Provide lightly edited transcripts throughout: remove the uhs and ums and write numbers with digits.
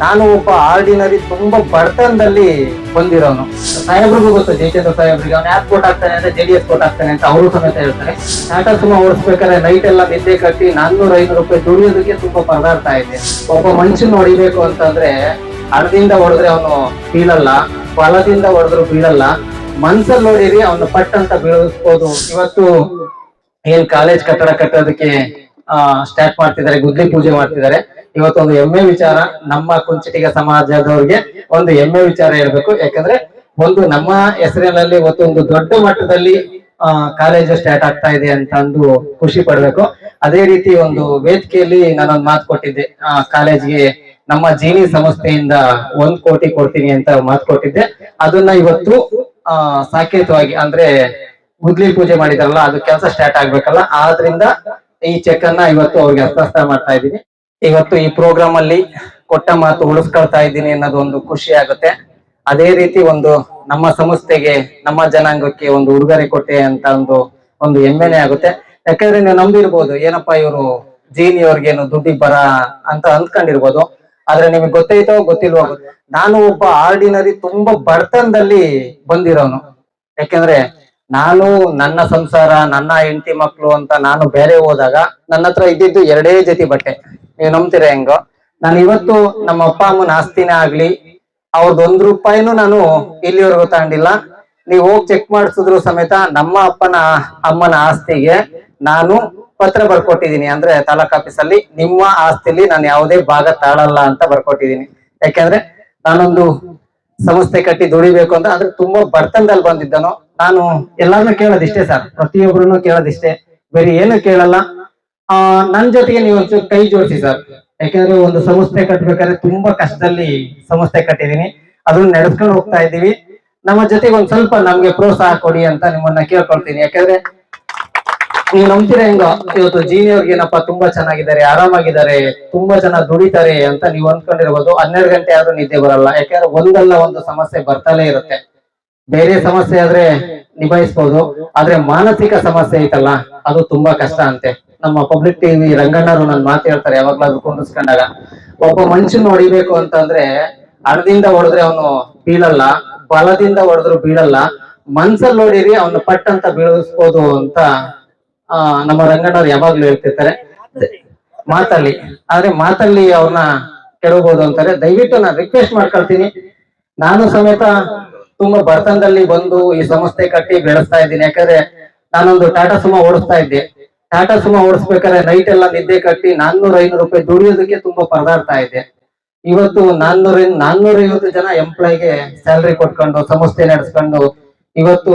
ನಾನು ಒಬ್ಬ ಆರ್ಡಿನರಿ ತುಂಬಾ ಬಡತನದಲ್ಲಿ ಬಂದಿರೋನು. ಸಾಹೇಬ್ರಿಗೂ ಗೊತ್ತು, ಜಯಚಂದ್ರ ಸಾಹೇಬ್ರಿಗೆ ಅವ್ನು ಯಾಕೆ ಕೋಟ್ ಆಗ್ತಾನೆ ಅಂದ್ರೆ JDS ಕೋಟ್ ಆಗ್ತಾನೆ ಅಂತ ಅವರು ಸಮೇತ ಹೇಳ್ತಾರೆ. ಟಾಟಾ ಸುಮಾ ಓಡಿಸ್ಬೇಕಾದ್ರೆ ನೈಟ್ ಎಲ್ಲ ನಿದ್ದೆ ಕಟ್ಟಿ 400-500 ರೂಪಾಯಿ ದುಡಿಯೋದಕ್ಕೆ ತುಂಬಾ ಪರದಾಡ್ತಾ ಇದೆ. ಒಬ್ಬ ಮನುಷ್ಯನ ಹೊಡಿಬೇಕು ಅಂತಂದ್ರೆ ಹಣದಿಂದ ಹೊಡೆದ್ರೆ ಅವನು ಬೀಳಲ್ಲ, ಬಲದಿಂದ ಹೊಡೆದ್ರು ಬೀಳಲ್ಲ. ಮನ್ಸಲ್ಲಿ ನೋಡಿರಿ ಅವನು ಪಟ್ ಅಂತ ಬೀಳಿಸ್ಬೋದು. ಇವತ್ತು ಏನ್ ಕಾಲೇಜ್ ಕಟ್ಟಡ ಕಟ್ಟೋದಕ್ಕೆ ಸ್ಟಾರ್ಟ್ ಮಾಡ್ತಿದ್ದಾರೆ, ಗುದ್ಲಿ ಪೂಜೆ ಮಾಡ್ತಿದ್ದಾರೆ. ಇವತ್ತೊಂದು ಹೆಮ್ಮೆ ವಿಚಾರ, ನಮ್ಮ ಕುಂಚಿಟಿಗ ಸಮಾಜದವ್ರಿಗೆ ಒಂದು ಹೆಮ್ಮೆ ವಿಚಾರ ಹೇಳ್ಬೇಕು. ಯಾಕಂದ್ರೆ ಒಂದು ನಮ್ಮ ಹೆಸರಿನಲ್ಲಿ ಇವತ್ತೊಂದು ದೊಡ್ಡ ಮಟ್ಟದಲ್ಲಿ ಕಾಲೇಜು ಸ್ಟಾರ್ಟ್ ಆಗ್ತಾ ಇದೆ ಅಂತ ಅಂದು ಖುಷಿ ಪಡ್ಬೇಕು. ಅದೇ ರೀತಿ ಒಂದು ವೇದಿಕೆಯಲ್ಲಿ ನಾನೊಂದು ಮಾತು ಕೊಟ್ಟಿದ್ದೆ, ಕಾಲೇಜ್ಗೆ ನಮ್ಮ ಜೀನಿ ಸಂಸ್ಥೆಯಿಂದ 1 ಕೋಟಿ ಕೊಡ್ತೀನಿ ಅಂತ ಮಾತು ಕೊಟ್ಟಿದ್ದೆ. ಅದನ್ನ ಇವತ್ತು ಸಾಕೇತವಾಗಿ ಅಂದ್ರೆ ಗುದ್ಲಿ ಪೂಜೆ ಮಾಡಿದಾರಲ್ಲ, ಅದು ಕೆಲಸ ಸ್ಟಾರ್ಟ್ ಆಗ್ಬೇಕಲ್ಲ, ಆದ್ರಿಂದ ಈ ಚೆಕ್ ಅನ್ನ ಇವತ್ತು ಅವ್ರಿಗೆ ಹಸ್ತಾಂತರ ಮಾಡ್ತಾ ಇದ್ದೀನಿ. ಇವತ್ತು ಈ ಪ್ರೋಗ್ರಾಮ್ ಅಲ್ಲಿ ಕೊಟ್ಟ ಮಾತು ಉಳಿಸ್ಕೊಳ್ತಾ ಇದ್ದೀನಿ ಅನ್ನೋದು ಒಂದು ಖುಷಿ ಆಗುತ್ತೆ. ಅದೇ ರೀತಿ ಒಂದು ನಮ್ಮ ಸಂಸ್ಥೆಗೆ, ನಮ್ಮ ಜನಾಂಗಕ್ಕೆ ಒಂದು ಉಡುಗೊರೆ ಕೊಟ್ಟೆ ಅಂತ ಒಂದು ಹೆಮ್ಮೆನೆ ಆಗುತ್ತೆ. ಯಾಕಂದ್ರೆ ನೀವು ನಂಬಿರ್ಬೋದು, ಏನಪ್ಪಾ ಇವರು ಜೀನಿ ಅವ್ರಿಗೇನು ದುಡ್ಡಿಗೆ ಬರ ಅಂತ ಅಂದ್ಕೊಂಡಿರ್ಬೋದು. ಆದ್ರೆ ನಿಮಗೆ ಗೊತ್ತೈತೋ ಗೊತ್ತಿಲ್ವೋ, ನಾನು ಒಬ್ಬ ಆರ್ಡಿನರಿ ತುಂಬಾ ಬಡತನದಲ್ಲಿ ಬಂದಿರೋನು. ಯಾಕಂದ್ರೆ ನಾನು ನನ್ನ ಸಂಸಾರ, ನನ್ನ ಹೆಂಡತಿ ಮಕ್ಳು ಅಂತ ನಾನು ಬೇರೆ ಹೋದಾಗ ನನ್ನ ಹತ್ರ ಇದ್ದಿದ್ದು 2 ಜೊತೆ ಬಟ್ಟೆ. ನೀವು ನಂಬ್ತೀರಾ ಹೆಂಗೋ? ನಾನು ಇವತ್ತು ನಮ್ಮ ಅಪ್ಪ ಅಮ್ಮನ ಆಸ್ತಿನೇ ಆಗ್ಲಿ, ಅವ್ರದ್ದು 1 ರೂಪಾಯಿನೂ ನಾನು ಇಲ್ಲಿವರೆಗೂ ತಗೊಂಡಿಲ್ಲ. ನೀವು ಹೋಗಿ ಚೆಕ್ ಮಾಡಿಸಿದ್ರು ಸಮೇತ ನಮ್ಮ ಅಮ್ಮನ ಆಸ್ತಿಗೆ ನಾನು ಪತ್ರ ಬರ್ಕೊಟ್ಟಿದೀನಿ. ಅಂದ್ರೆ ತಾಲೂಕ್ ಆಫೀಸಲ್ಲಿ ನಿಮ್ಮ ಆಸ್ತಿಲಿ ನಾನು ಯಾವುದೇ ಭಾಗ ತಾಳಲ್ಲ ಅಂತ ಬರ್ಕೊಟ್ಟಿದೀನಿ. ಯಾಕಂದ್ರೆ ನಾನೊಂದು ಸಂಸ್ಥೆ ಕಟ್ಟಿ ದುಡಿಬೇಕು ಅಂತ, ಅಂದ್ರೆ ತುಂಬಾ ಬಡತನದಲ್ಲಿ ಬಂದಿದ್ದನು. ನಾನು ಎಲ್ಲಾರನ್ನೂ ಕೇಳೋದಿಷ್ಟೇ ಸರ್, ಪ್ರತಿಯೊಬ್ಬರನ್ನು ಕೇಳೋದಿಷ್ಟೇ, ಬೇರೆ ಏನು ಕೇಳಲ್ಲ. ನನ್ ಜೊತೆಗೆ ನೀವು ಒಂಚೂರು ಕೈ ಜೋಡಿಸಿ ಸರ್. ಯಾಕಂದ್ರೆ ಒಂದು ಸಂಸ್ಥೆ ಕಟ್ಬೇಕಾದ್ರೆ ತುಂಬಾ ಕಷ್ಟದಲ್ಲಿ ಸಂಸ್ಥೆ ಕಟ್ಟಿದೀನಿ, ಅದನ್ನ ನಡೆಸ್ಕೊಂಡು ಹೋಗ್ತಾ ಇದ್ದೀವಿ. ನಮ್ಮ ಜೊತೆಗೆ ಒಂದ್ ಸ್ವಲ್ಪ ನಮ್ಗೆ ಪ್ರೋತ್ಸಾಹ ಕೊಡಿ ಅಂತ ನಿಮ್ಮನ್ನ ಕೇಳ್ಕೊಳ್ತೀನಿ. ಯಾಕಂದ್ರೆ ನೀವು ನಂಬ್ತೀರಾ ಹೆಂಗ, ಇವತ್ತು ಜೀನಿಯವ್ರಿಗೆ ಏನಪ್ಪಾ ತುಂಬಾ ಚೆನ್ನಾಗಿದ್ದಾರೆ, ಆರಾಮಾಗಿದ್ದಾರೆ, ತುಂಬಾ ಜನ ದುಡಿತಾರೆ ಅಂತ ನೀವು ಅನ್ಕೊಂಡಿರ್ಬೋದು. 12 ಗಂಟೆ ಆದ್ರೂ ನಿದ್ದೆ ಬರಲ್ಲ. ಯಾಕಂದ್ರೆ ಒಂದಲ್ಲ ಒಂದು ಸಮಸ್ಯೆ ಬರ್ತಾನೆ ಇರುತ್ತೆ. ಬೇರೆ ಸಮಸ್ಯೆ ಆದ್ರೆ ನಿಭಾಯಿಸ್ಬೋದು, ಆದ್ರೆ ಮಾನಸಿಕ ಸಮಸ್ಯೆ ಐತಲ್ಲ, ಅದು ತುಂಬಾ ಕಷ್ಟ ಅಂತೆ. ನಮ್ಮ ಪಬ್ಲಿಕ್ ಟಿವಿ ರಂಗಣ್ಣರು ನನ್ನ ಮಾತು ಹೇಳ್ತಾರೆ ಯಾವಾಗ್ಲಾದ್ರು ಕುಂಡಿಸ್ಕೊಂಡಾಗ, ಒಬ್ಬ ಮನುಷ್ಯನ ಹೊಡಿಬೇಕು ಅಂತಂದ್ರೆ ಹಣದಿಂದ ಹೊಡೆದ್ರೆ ಅವನು ಬೀಳಲ್ಲ, ಬಲದಿಂದ ಹೊಡೆದ್ರು ಬೀಳಲ್ಲ. ಮನ್ಸಲ್ಲಿ ನೋಡಿರಿ ಅವನು ಪಟ್ ಅಂತ ಬೀಳಿಸ್ಬೋದು ಅಂತ ನಮ್ಮ ರಂಗಣ್ಣವ್ರು ಯಾವಾಗ್ಲೂ ಹೇಳ್ತಿರ್ತಾರೆ ಮಾತಲ್ಲಿ. ಆದ್ರೆ ಮಾತಲ್ಲಿ ಅವ್ರನ್ನ ಕೆಡಬಹುದು ಅಂತಾರೆ. ದಯವಿಟ್ಟು ನಾನು ರಿಕ್ವೆಸ್ಟ್ ಮಾಡ್ಕೊಳ್ತೀನಿ, ನಾನು ಸಮೇತ ತುಂಬಾ ಬಡತನದಲ್ಲಿ ಬಂದು ಈ ಸಂಸ್ಥೆ ಕಟ್ಟಿ ಬೆಳೆಸ್ತಾ ಇದ್ದೀನಿ. ಯಾಕಂದ್ರೆ ನಾನೊಂದು ಟಾಟಾ ಸುಮಾ ಓಡಿಸ್ತಾ ಇದ್ದೆ. ಟಾಟಾ ಸುಮಾ ಓಡಿಸ್ಬೇಕಾದ್ರೆ ನೈಟ್ ಎಲ್ಲ ನಿದ್ದೆ ಕಟ್ಟಿ 400-500 ರೂಪಾಯಿ ದುಡಿಯೋದಕ್ಕೆ ತುಂಬಾ ಪರದಾಡ್ತಾ ಇದ್ದೆ. ಇವತ್ತು 450 ಜನ ಎಂಪ್ಲಾಯ್ಗೆ ಸ್ಯಾಲ್ರಿ ಕೊಟ್ಕೊಂಡು ಸಂಸ್ಥೆ ನಡೆಸ್ಕೊಂಡು, ಇವತ್ತು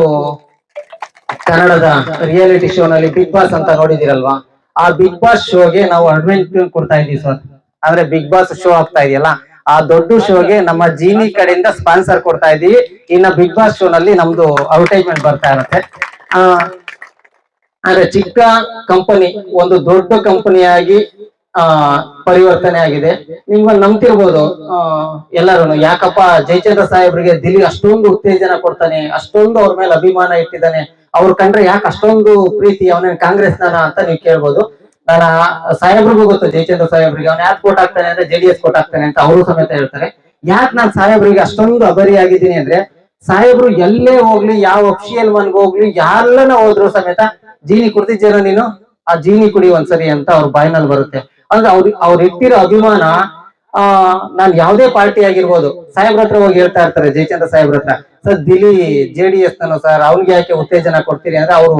ಕನ್ನಡದ ರಿಯಾಲಿಟಿ ಶೋ ನಲ್ಲಿ ಬಿಗ್ ಬಾಸ್ ಅಂತ ನೋಡಿದಿರಲ್ವಾ, ಆ ಬಿಗ್ ಬಾಸ್ ಶೋಗೆ ನಾವು ಅಡ್ವರ್ಟೈಸ್ಮೆಂಟ್ ಕೊಡ್ತಾ ಇದೀವಿ ಸರ್. ಅಂದ್ರೆ ಬಿಗ್ ಬಾಸ್ ಶೋ ಆಗ್ತಾ ಇದೆಯಲ್ಲ, ಆ ದೊಡ್ಡ ಶೋಗೆ ನಮ್ಮ ಜೀನಿ ಕಡೆಯಿಂದ ಸ್ಪಾನ್ಸರ್ ಕೊಡ್ತಾ ಇದೀವಿ. ಇನ್ನ ಬಿಗ್ ಬಾಸ್ ಶೋ ನಲ್ಲಿ ನಮ್ದು ಅಡ್ವರ್ಟೈಸ್ಮೆಂಟ್ ಬರ್ತಾ ಇರುತ್ತೆ. ಅಂದ್ರೆ ಚಿಕ್ಕ ಕಂಪನಿ ಒಂದು ದೊಡ್ಡ ಕಂಪನಿಯಾಗಿ ಪರಿವರ್ತನೆ ಆಗಿದೆ. ನಿಮ್ಗೆ ನಂಬ್ತಿರ್ಬೋದು ಎಲ್ಲರೂ, ಯಾಕಪ್ಪ ಜಯಚಂದ್ರ ಸಾಹೇಬ್ರಿಗೆ ದಿಲ್ಲಿ ಅಷ್ಟೊಂದು ಉತ್ತೇಜನ ಕೊಡ್ತಾನೆ, ಅಷ್ಟೊಂದು ಅವ್ರ ಮೇಲೆ ಅಭಿಮಾನ ಇಟ್ಟಿದ್ದಾನೆ, ಅವ್ರ ಕಂಡ್ರೆ ಯಾಕೆ ಅಷ್ಟೊಂದು ಪ್ರೀತಿ, ಅವನೇನ್ ಕಾಂಗ್ರೆಸ್ ಅಂತ ನೀವು ಕೇಳ್ಬೋದು. ನಾನು ಸಾಹೇಬ್ರಿಗೂ ಗೊತ್ತು, ಜಯಚಂದ್ರ ಸಾಹೇಬ್ರಿಗೆ ಅವ್ನು ಯಾಕೆ ಕೋಟ್ ಆಗ್ತಾನೆ ಅಂದ್ರೆ JDS ಕೋಟ್ ಆಗ್ತಾನೆ ಅಂತ ಅವರು ಸಮೇತ ಹೇಳ್ತಾರೆ. ಯಾಕೆ ನಾನು ಸಾಹೇಬ್ರಿಗೆ ಅಷ್ಟೊಂದು ಅಭರಿಯಾಗಿದ್ದೀನಿ ಅಂದ್ರೆ, ಸಾಹೇಬ್ರು ಎಲ್ಲೇ ಹೋಗ್ಲಿ, ಯಾವ ಅಫಿಷಿಯಲ್ ಮನ್ಗೆ ಹೋಗ್ಲಿ, ಯಾರನ್ನ ಹೋದ್ರು ಸಮೇತ ಜೀನಿ ಕುಡ್ದಿದ್ದೇನೋ ನೀನು, ಆ ಜೀನಿ ಕುಡಿ ಒಂದ್ಸರಿ ಅಂತ ಅವ್ರ ಬಾಯಿನಲ್ಲಿ ಬರುತ್ತೆ. ಅಂದ್ರೆ ಅವ್ರು ಇಟ್ಟಿರೋ ಅಭಿಮಾನ, ನಾನ್ ಯಾವ್ದೇ ಪಾರ್ಟಿ ಆಗಿರ್ಬೋದು, ಸಾಹೇಬ್ರ ಹತ್ರ ಹೋಗಿ ಹೇಳ್ತಾ ಇರ್ತಾರೆ ಜಯಚಂದ್ರ ಸಾಹೇಬ್ರ ಹತ್ರ, ಸರ್ ದಿಲ್ಲಿ JDS ಸರ್, ಅವ್ನಿಗೆ ಯಾಕೆ ಉತ್ತೇಜನ ಕೊಡ್ತೀರಿ ಅಂದ್ರೆ ಅವರು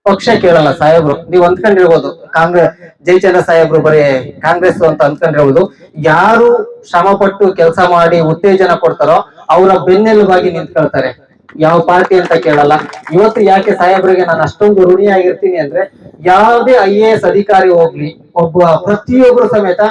ಪಕ್ಷ ಕೇಳಲ್ಲ ಸಾಹೇಬ್ರು. ನೀವ್ ಅಂದ್ಕೊಂಡಿರ್ಬೋದು ಕಾಂಗ್ರೆಸ್ ಜಯಚಂದ್ರ ಸಾಹೇಬ್ರು ಬರೀ ಕಾಂಗ್ರೆಸ್ ಅಂತ ಅಂದ್ಕೊಂಡಿರ್ಬೋದು. ಯಾರು ಶ್ರಮ ಪಟ್ಟು ಕೆಲಸ ಮಾಡಿ ಉತ್ತೇಜನ ಕೊಡ್ತಾರೋ ಅವರ ಬೆನ್ನೆಲುಬಾಗಿ ನಿಂತ್ಕೊಳ್ತಾರೆ, ಯಾವ ಪಾರ್ಟಿ ಅಂತ ಕೇಳಲ್ಲ. ಇವತ್ತು ಯಾಕೆ ಸಾಹೇಬ್ರಿಗೆ ನಾನು ಅಷ್ಟೊಂದು ಋಣಿಯಾಗಿರ್ತೀನಿ ಅಂದ್ರೆ, ಯಾವುದೇ IAS ಅಧಿಕಾರಿ ಹೋಗ್ಲಿ, ಒಬ್ಬ ಪ್ರತಿಯೊಬ್ರು ಸಮೇತ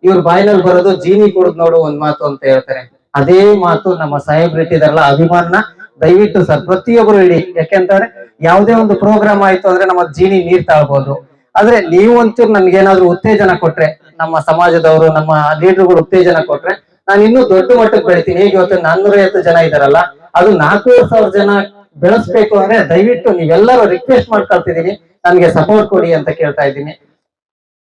ಇವ್ರ ಬಾಯಿನಲ್ಲಿ ಬರೋದು ಜೀನಿ ಕುಡಿದ್ ನೋಡು ಒಂದ್ ಮಾತು ಅಂತ ಹೇಳ್ತಾರೆ. ಅದೇ ಮಾತು ನಮ್ಮ ಸಾಹೇಬ್ರು ಇಟ್ಟಿದಾರಲ್ಲ ಅಭಿಮಾನ, ದಯವಿಟ್ಟು ಸರ್ ಪ್ರತಿಯೊಬ್ರು ಇಡಿ. ಯಾಕೆಂತಂದ್ರೆ ಯಾವುದೇ ಒಂದು ಪ್ರೋಗ್ರಾಮ್ ಆಯ್ತು ಅಂದ್ರೆ ನಮ್ಮ ಜೀನಿ ನೀರ್ ತಾಳ್ಬೋದು. ಆದ್ರೆ ನೀವು ಒಂಚೂರು ನನ್ಗೇನಾದ್ರು ಉತ್ತೇಜನ ಕೊಟ್ರೆ, ನಮ್ಮ ಸಮಾಜದವರು ನಮ್ಮ ಲೀಡರ್ಗಳು ಉತ್ತೇಜನ ಕೊಟ್ರೆ, ನಾನು ಇನ್ನೂ ದೊಡ್ಡ ಮಟ್ಟಕ್ಕೆ ಬೆಳಿತೀನಿ. ಈಗ ಇವತ್ತು 450 ಜನ ಇದಾರಲ್ಲ, ಅದು 4000 ಜನ ಬೆಳೆಸ್ಬೇಕು ಅಂದ್ರೆ ದಯವಿಟ್ಟು ನೀವೆಲ್ಲರೂ ರಿಕ್ವೆಸ್ಟ್ ಮಾಡ್ಕೊಳ್ತಿದೀನಿ, ನನ್ಗೆ ಸಪೋರ್ಟ್ ಕೊಡಿ ಅಂತ ಕೇಳ್ತಾ ಇದ್ದೀನಿ.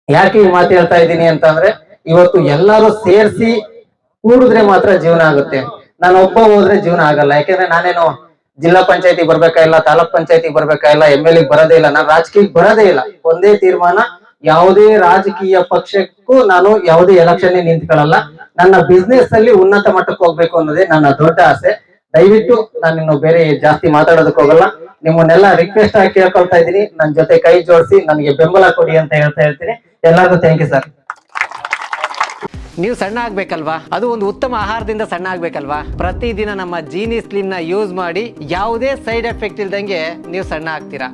ಯಾಕೆ ಈ ಮಾತು ಹೇಳ್ತಾ ಇದ್ದೀನಿ ಅಂತ ಅಂದ್ರೆ, ಇವತ್ತು ಎಲ್ಲರೂ ಸೇರಿಸಿ ಕೂಡಿದ್ರೆ ಮಾತ್ರ ಜೀವನ ಆಗುತ್ತೆ. ನಾನು ಒಬ್ಬ ಹೋದ್ರೆ ಜೀವನ ಆಗಲ್ಲ. ಯಾಕೆಂದ್ರೆ ನಾನೇನು ಜಿಲ್ಲಾ ಪಂಚಾಯತಿ ಬರ್ಬೇಕಾಗಿಲ್ಲ, ತಾಲೂಕ್ ಪಂಚಾಯತಿ ಬರ್ಬೇಕಾಗಿಲ್ಲ, MLA ಬರೋದೇ ಇಲ್ಲ, ನಾನು ರಾಜಕೀಯಕ್ಕೆ ಬರೋದೇ ಇಲ್ಲ. ಒಂದೇ ತೀರ್ಮಾನ, ಯಾವುದೇ ರಾಜಕೀಯ ಪಕ್ಷಕ್ಕೂ ನಾನು ಯಾವುದೇ ಎಲೆಕ್ಷನ್ ನಿಂತ್ಕೊಳ್ಳಲ್ಲ. ನನ್ನ ಬಿಸ್ನೆಸ್ ಅಲ್ಲಿ ಉನ್ನತ ಮಟ್ಟಕ್ಕೆ ಹೋಗ್ಬೇಕು ಅನ್ನೋದೇ ನನ್ನ ದೊಡ್ಡ ಆಸೆ. ದಯವಿಟ್ಟು ನಾನಿನ್ನು ಬೇರೆ ಜಾಸ್ತಿ ಮಾತಾಡೋದಕ್ಕೆ ಹೋಗಲ್ಲ. ನಿಮ್ಮನ್ನೆಲ್ಲ ರಿಕ್ವೆಸ್ಟ್ ಆಗಿ ಕೇಳ್ಕೊಳ್ತಾ ಇದ್ದೀನಿ, ನನ್ನ ಜೊತೆ ಕೈ ಜೋಡಿಸಿ ನನಗೆ ಬೆಂಬಲ ಕೊಡಿ ಅಂತ ಹೇಳ್ತೀನಿ. ಎಲ್ಲರಿಗೂ ಥ್ಯಾಂಕ್ ಯು ಸರ್. ನೀವು ಸಣ್ಣ ಆಗ್ಬೇಕಲ್ವಾ, ಅದು ಒಂದು ಉತ್ತಮ ಆಹಾರದಿಂದ ಸಣ್ಣ ಆಗ್ಬೇಕಲ್ವಾ. ಪ್ರತಿದಿನ ನಮ್ಮ ಜೀನಿ ಸ್ಲಿಮ್ ನ ಯೂಸ್ ಮಾಡಿ ಯಾವುದೇ ಸೈಡ್ ಎಫೆಕ್ಟ್ ಇಲ್ದಂಗೆ ನೀವು ಸಣ್ಣ ಆಗ್ತೀರಾ.